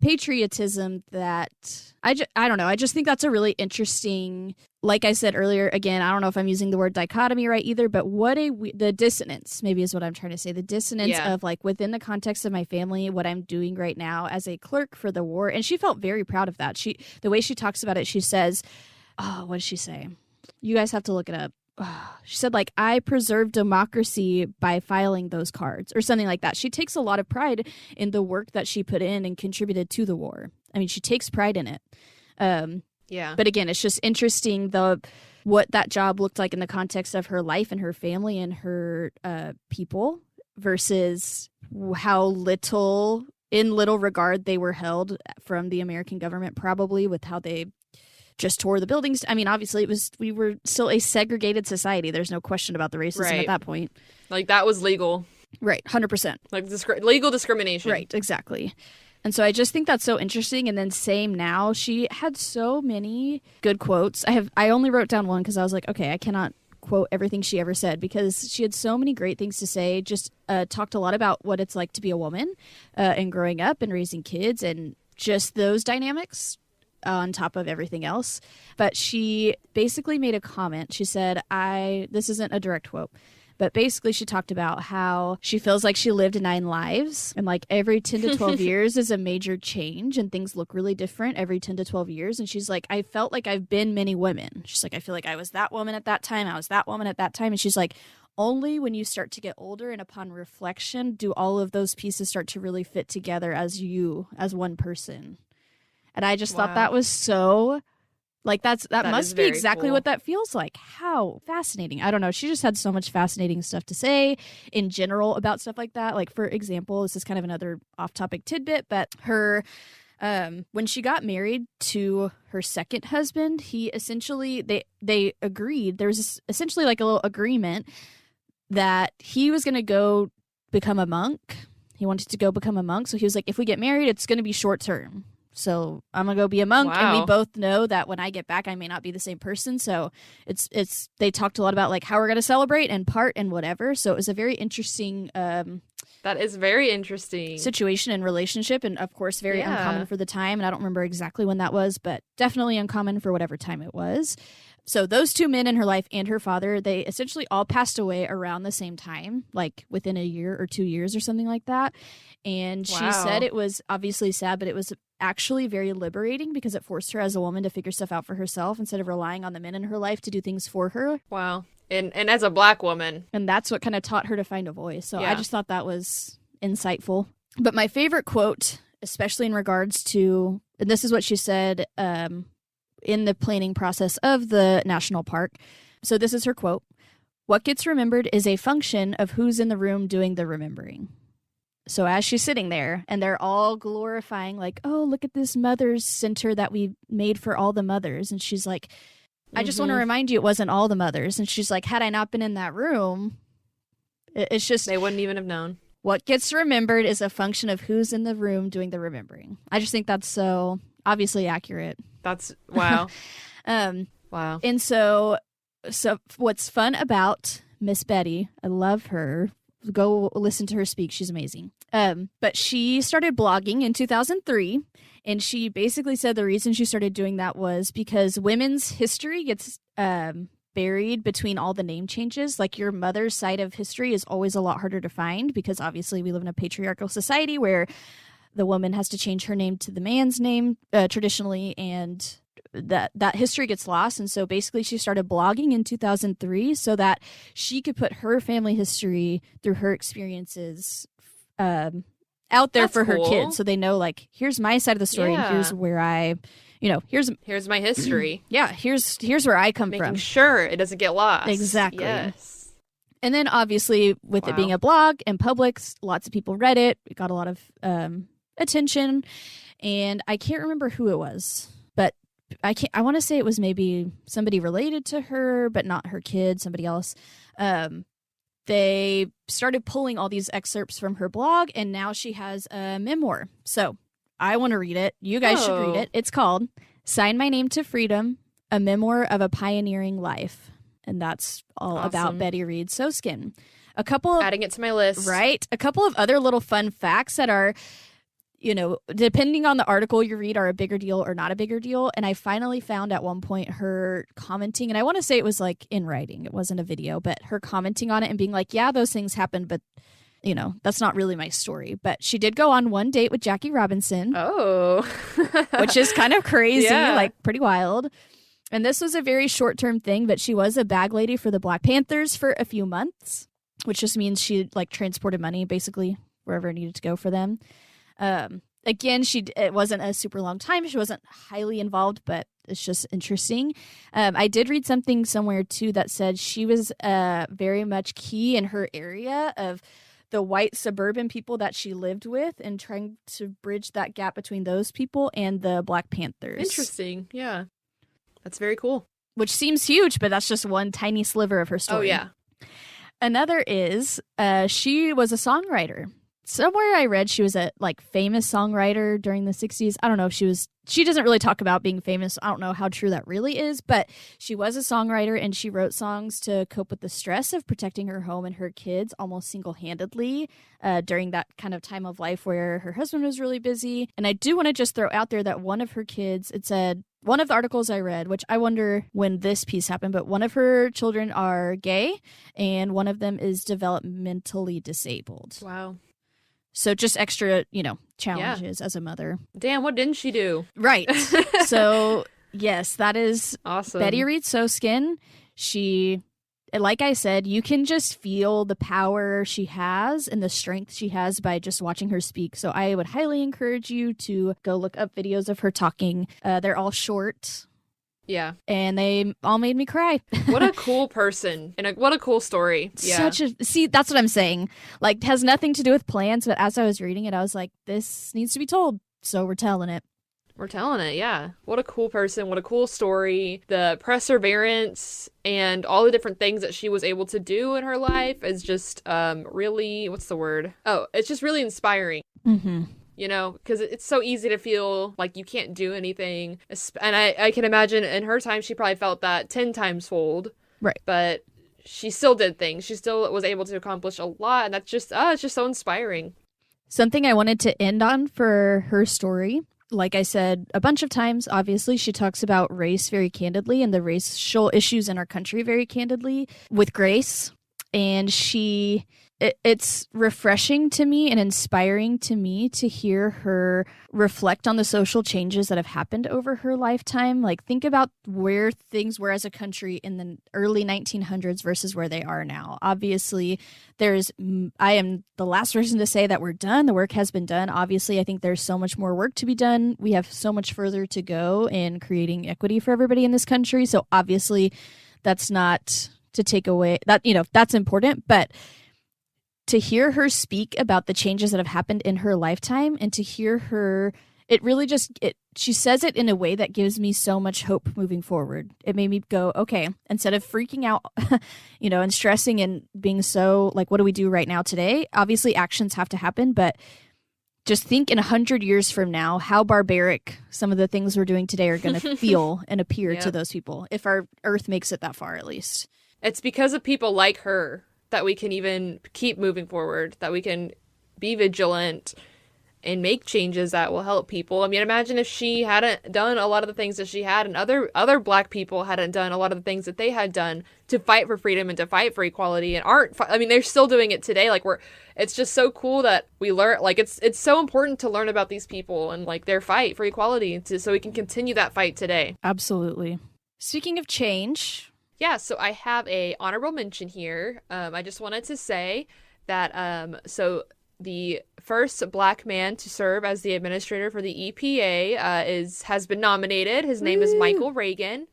Patriotism that I don't know. I just think that's a really interesting, like I said earlier, again, I don't know if I'm using the word dichotomy right either, but the dissonance maybe is what I'm trying to say. The dissonance of like within the context of my family, what I'm doing right now as a clerk for the war. And she felt very proud of that. The way she talks about it, she says, what does she say? You guys have to look it up. She said, like, I preserved democracy by filing those cards or something like that. She takes a lot of pride in the work that she put in and contributed to the war. I mean, she takes pride in it. But again, it's just interesting what that job looked like in the context of her life and her family and her people versus how little regard they were held from the American government, probably with how they just tore the buildings. I mean, obviously we were still a segregated society. There's no question about the racism at that point. Like, that was legal. Right. 100%. Like legal discrimination. Right. Exactly. And so I just think that's so interesting. And then same now, she had so many good quotes. I only wrote down one because I was like, okay, I cannot quote everything she ever said because she had so many great things to say. Just talked a lot about what it's like to be a woman and growing up and raising kids and just those dynamics on top of everything else. But she basically made a comment. She said, this isn't a direct quote, but basically she talked about how she feels like she lived 9 lives and like every 10 to 12 years is a major change and things look really different every 10 to 12 years. And she's like, I felt like I've been many women. She's like, I feel like I was that woman at that time. I was that woman at that time. And she's like, only when you start to get older and upon reflection do all of those pieces start to really fit together as one person. And I just thought that was so, like, that must be exactly what that feels like. How fascinating. I don't know. She just had so much fascinating stuff to say in general about stuff like that. Like, for example, this is kind of another off-topic tidbit, but her, when she got married to her second husband, he essentially, they agreed, there was essentially like a little agreement that he was going to go become a monk. He wanted to go become a monk. So he was like, if we get married, it's going to be short term. So I'm going to go be a monk. Wow. And we both know that when I get back, I may not be the same person. So they talked a lot about like how we're going to celebrate and part and whatever. So it was a very interesting. That is very interesting. Situation and relationship, and of course very uncommon for the time, and I don't remember exactly when that was, but definitely uncommon for whatever time it was. So those two men in her life and her father, they essentially all passed away around the same time, like within a year or 2 years or something like that. And she said it was obviously sad, but it was actually very liberating because it forced her as a woman to figure stuff out for herself instead of relying on the men in her life to do things for her. Wow. And as a Black woman. And that's what kind of taught her to find a voice. So I just thought that was insightful. But my favorite quote, especially in regards to, and this is what she said, in the planning process of the national park. So this is her quote. "What gets remembered is a function of who's in the room doing the remembering." So as she's sitting there and they're all glorifying, like, oh, look at this mother's center that we made for all the mothers. And she's like, I just want to remind you, it wasn't all the mothers. And she's like, had I not been in that room, it's just... They wouldn't even have known. What gets remembered is a function of who's in the room doing the remembering. I just think that's so obviously accurate. That's, wow. Wow. And so what's fun about Miss Betty, I love her. Go listen to her speak. She's amazing. But she started blogging in 2003, and she basically said the reason she started doing that was because women's history gets buried between all the name changes. Like, your mother's side of history is always a lot harder to find because obviously we live in a patriarchal society where the woman has to change her name to the man's name traditionally, and that history gets lost. And so basically she started blogging in 2003 so that she could put her family history through her experiences out there for her kids, so they know, like, here's my side of the story, and here's where I, here's my history. Here's where I come from. Making sure it doesn't get lost. Exactly. Yes. And then obviously with it being a blog and public, lots of people read it. It got a lot of attention, and I can't remember who it was, but I want to say it was maybe somebody related to her, but not her kid, somebody else. They started pulling all these excerpts from her blog, and now she has a memoir. So I want to read it. You guys should read it. It's called "Sign My Name to Freedom, a Memoir of a Pioneering Life." And that's all about Betty Reid Soskin. Adding it to my list. Right. A couple of other little fun facts that are, depending on the article you read, are a bigger deal or not a bigger deal. And I finally found at one point her commenting, and I want to say it was like in writing, it wasn't a video, but her commenting on it and being like, yeah, those things happened, but that's not really my story. But she did go on one date with Jackie Robinson. Oh. Which is kind of crazy, like pretty wild. And this was a very short-term thing, but she was a bag lady for the Black Panthers for a few months, which just means she transported money basically wherever it needed to go for them. Again, it wasn't a super long time. She wasn't highly involved, but it's just interesting. I did read something somewhere too that said she was very much key in her area of the white suburban people that she lived with, and trying to bridge that gap between those people and the Black Panthers. Interesting. Yeah. That's very cool. Which seems huge, but that's just one tiny sliver of her story. Oh, yeah. Another is she was a songwriter. Somewhere I read she was a famous songwriter during the 60s. I don't know if she doesn't really talk about being famous. I don't know how true that really is, but she was a songwriter, and she wrote songs to cope with the stress of protecting her home and her kids almost single-handedly during that kind of time of life where her husband was really busy. And I do want to just throw out there that one of her kids, it said, one of the articles I read, which I wonder when this piece happened, but one of her children are gay, and one of them is developmentally disabled. Wow. So just extra, challenges as a mother. Damn, what didn't she do? Right. So, yes, that is awesome. Betty Reid Soskin. She, like I said, you can just feel the power she has and the strength she has by just watching her speak. So I would highly encourage you to go look up videos of her talking. They're all short. Yeah. And they all made me cry. What a cool person. And what a cool story. Yeah. See, that's what I'm saying. Has nothing to do with plans, but as I was reading it, I was like, this needs to be told. So we're telling it. We're telling it, yeah. What a cool person. What a cool story. The perseverance and all the different things that she was able to do in her life is just really, what's the word? Oh, it's just really inspiring. Mm-hmm. Because it's so easy to feel like you can't do anything. And I can imagine in her time, she probably felt that 10 times fold. Right. But she still did things. She still was able to accomplish a lot, and that's just it's just so inspiring. Something I wanted to end on for her story, like I said a bunch of times, obviously, she talks about race very candidly and the racial issues in our country very candidly with grace. And it's refreshing to me and inspiring to me to hear her reflect on the social changes that have happened over her lifetime. Like, think about where things were as a country in the early 1900s versus where they are now. Obviously, I am the last person to say that we're done. The work has been done. Obviously, I think there's so much more work to be done. We have so much further to go in creating equity for everybody in this country. So obviously, that's not to take away that, that's important, but to hear her speak about the changes that have happened in her lifetime and to hear her, she says it in a way that gives me so much hope moving forward. It made me go, okay, instead of freaking out, and stressing and being so like, what do we do right now today? Obviously actions have to happen, but just think in 100 years from now, how barbaric some of the things we're doing today are going to feel and appear to those people, if our earth makes it that far, at least. It's because of people like her that we can even keep moving forward, that we can be vigilant and make changes that will help people. I mean, imagine if she hadn't done a lot of the things that she had and other Black people hadn't done a lot of the things that they had done to fight for freedom and to fight for equality and they're still doing it today. Like, it's just so cool that we learn, like, it's so important to learn about these people and like their fight for equality so we can continue that fight today. Absolutely. Speaking of change. Yeah, so I have a honorable mention here. I just wanted to say that so the first Black man to serve as the administrator for the EPA has been nominated. His name is Michael Reagan,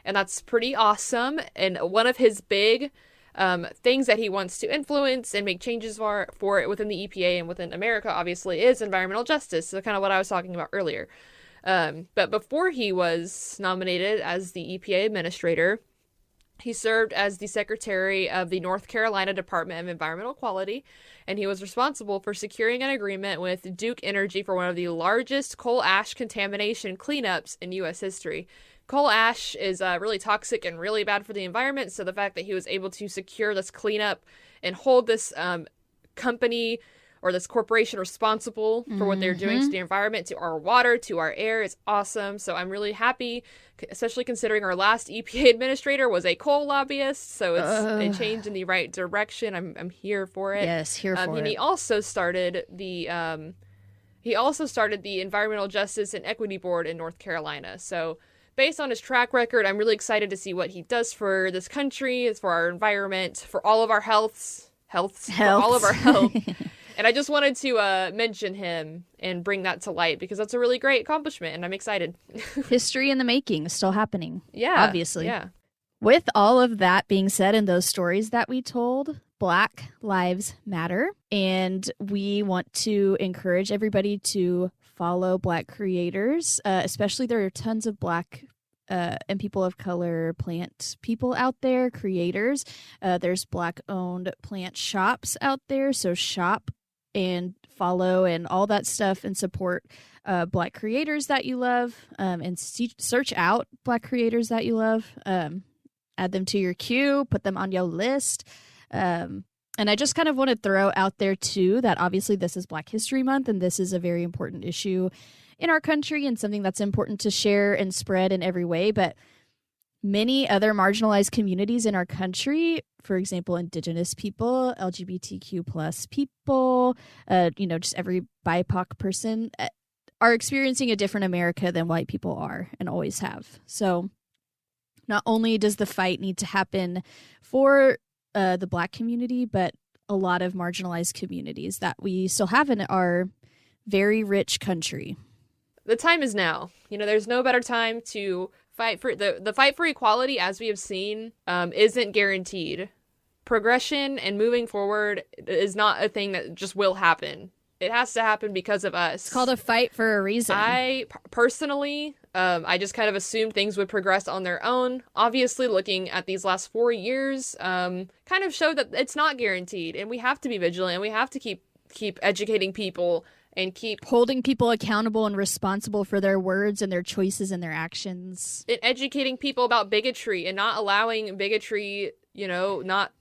and that's pretty awesome. And one of his big things that he wants to influence and make changes for it within the EPA and within America, obviously, is environmental justice. So kind of what I was talking about earlier. But before he was nominated as the EPA administrator, he served as the secretary of the North Carolina Department of Environmental Quality, and he was responsible for securing an agreement with Duke Energy for one of the largest coal ash contamination cleanups in U.S. history. Coal ash is really toxic and really bad for the environment, so the fact that he was able to secure this cleanup and hold this company or this corporation responsible for what they're doing to the environment, to our water, to our air, is awesome. So I'm really happy, especially considering our last EPA administrator was a coal lobbyist. So it's a change in the right direction. I'm here for it. Yes, here for it. And he also started the Environmental Justice and Equity Board in North Carolina. So based on his track record, I'm really excited to see what he does for this country, for our environment, for all of our healths. For all of our health. And I just wanted to mention him and bring that to light because that's a really great accomplishment, and I'm excited. History in the making is still happening. Yeah. Obviously. Yeah. With all of that being said and those stories that we told, Black Lives Matter. And we want to encourage everybody to follow Black creators, especially there are tons of Black and people of color plant people out there, creators. There's Black-owned plant shops out there, so shop and follow and all that stuff and support Black creators that you love, and search out Black creators that you love. Add them to your queue, put them on your list. And I just kind of want to throw out there, too, that obviously this is Black History Month, and this is a very important issue in our country and something that's important to share and spread in every way. But many other marginalized communities in our country, for example, Indigenous people, LGBTQ plus people, just every BIPOC person, are experiencing a different America than white people are and always have. So not only does the fight need to happen for the Black community, but a lot of marginalized communities that we still have in our very rich country. The time is now. There's no better time to fight for the fight for equality, as we have seen, isn't guaranteed. Progression and moving forward is not a thing that just will happen. It has to happen because of us. It's called a fight for a reason. I personally, I just kind of assumed things would progress on their own. Obviously, looking at these last 4 years, kind of showed that it's not guaranteed, and we have to be vigilant, and we have to keep educating people and keep holding people accountable and responsible for their words and their choices and their actions. And educating people about bigotry and not allowing bigotry not,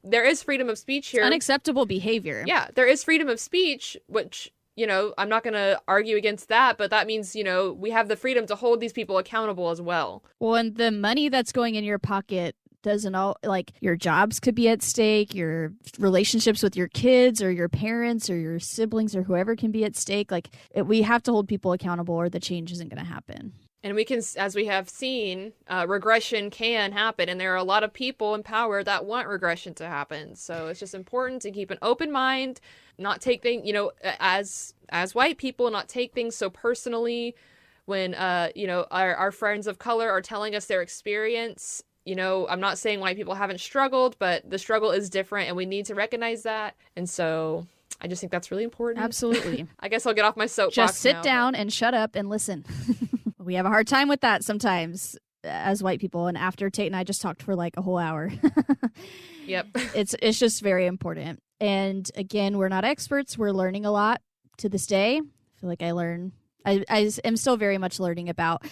there is freedom of speech here. It's unacceptable behavior. Yeah, there is freedom of speech, which, I'm not going to argue against that, but that means, we have the freedom to hold these people accountable as well. Well, and the money that's going in your pocket doesn't all, like, your jobs could be at stake, your relationships with your kids or your parents or your siblings or whoever can be at stake. Like, we have to hold people accountable or the change isn't going to happen. And we can, as we have seen, regression can happen. And there are a lot of people in power that want regression to happen. So it's just important to keep an open mind, not take things, as white people, not take things so personally when, our friends of color are telling us their experience. I'm not saying white people haven't struggled, but the struggle is different and we need to recognize that. And so I just think that's really important. Absolutely. I guess I'll get off my soapbox. Just sit down and shut up and listen. We have a hard time with that sometimes as white people. And after Tate and I just talked for like a whole hour. Yep. It's just very important. And again, we're not experts. We're learning a lot to this day. I feel like I am still very much learning about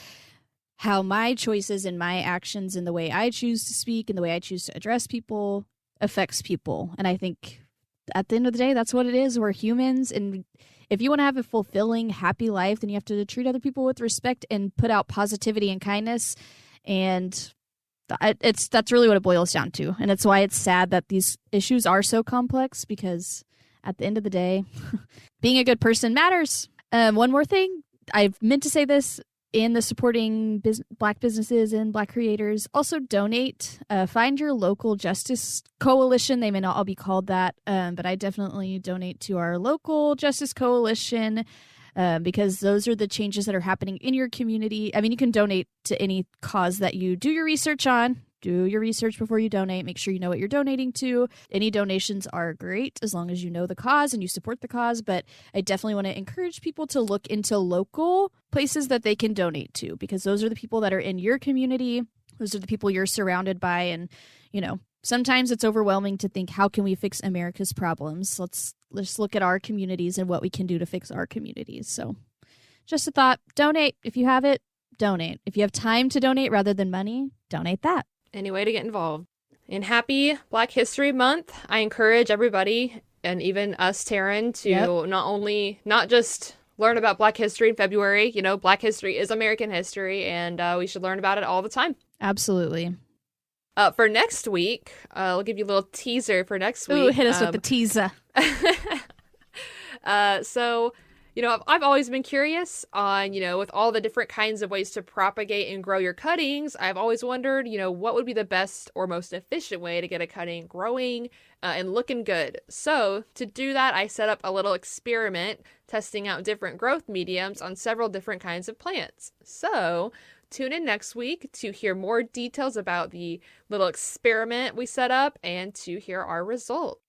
how my choices and my actions and the way I choose to speak and the way I choose to address people affects people. And I think at the end of the day, that's what it is. We're humans. And if you want to have a fulfilling, happy life, then you have to treat other people with respect and put out positivity and kindness. And that's really what it boils down to. And it's why it's sad that these issues are so complex, because at the end of the day, being a good person matters. One more thing. I've meant to say this in the supporting Black businesses and Black creators. Also donate. Find your local justice coalition. They may not all be called that, but I definitely donate to our local justice coalition because those are the changes that are happening in your community. I mean, you can donate to any cause that you do your research on. Do your research before you donate. Make sure you know what you're donating to. Any donations are great as long as you know the cause and you support the cause. But I definitely want to encourage people to look into local places that they can donate to, because those are the people that are in your community. Those are the people you're surrounded by. And, sometimes it's overwhelming to think, how can we fix America's problems? Let's look at our communities and what we can do to fix our communities. So just a thought. Donate. If you have it, donate. If you have time to donate rather than money, donate that. Any way to get involved. And happy Black History Month. I encourage everybody, and even us, Taryn, to not just learn about Black history in February. Black history is American history, and we should learn about it all the time. Absolutely. For next week, I'll give you a little teaser for next week. Ooh, hit us with the teaser. So, I've always been curious on, with all the different kinds of ways to propagate and grow your cuttings, I've always wondered, what would be the best or most efficient way to get a cutting growing and looking good. So to do that, I set up a little experiment testing out different growth mediums on several different kinds of plants. So tune in next week to hear more details about the little experiment we set up and to hear our result.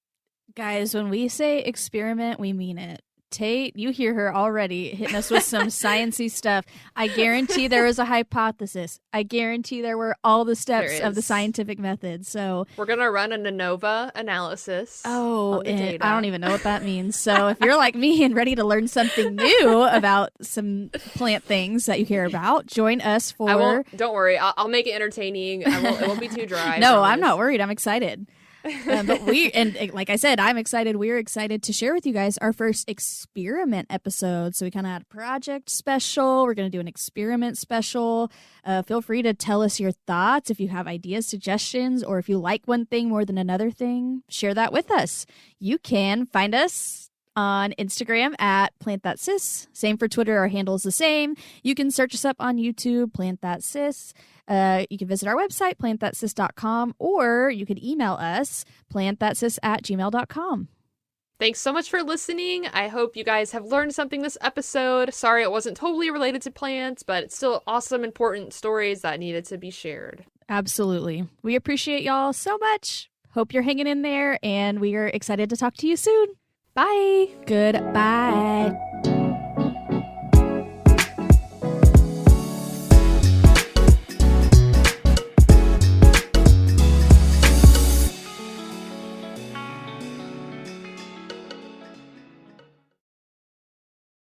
Guys, when we say experiment, we mean it. Tate, you hear her already hitting us with some sciencey stuff. I guarantee there was a hypothesis. I guarantee there were all the steps of the scientific method. So we're going to run an ANOVA analysis. Oh, and I don't even know what that means. So if you're like me and ready to learn something new about some plant things that you hear about, join us for... Don't worry. I'll make it entertaining. It won't be too dry. No, I'm not worried. I'm excited. But like I said, I'm excited. We're excited to share with you guys our first experiment episode. So we kind of had a project special. We're going to do an experiment special. Feel free to tell us your thoughts. If you have ideas, suggestions, or if you like one thing more than another thing, share that with us. You can find us on Instagram at Plant That Sis. Same for Twitter. Our handle is the same. You can search us up on YouTube, Plant That Sis. You can visit our website, plantthatsis.com, or you could email us, plantthatsis@gmail.com. Thanks so much for listening. I hope you guys have learned something this episode. Sorry it wasn't totally related to plants, but it's still awesome, important stories that needed to be shared. Absolutely. We appreciate y'all so much. Hope you're hanging in there, and we are excited to talk to you soon. Bye. Goodbye.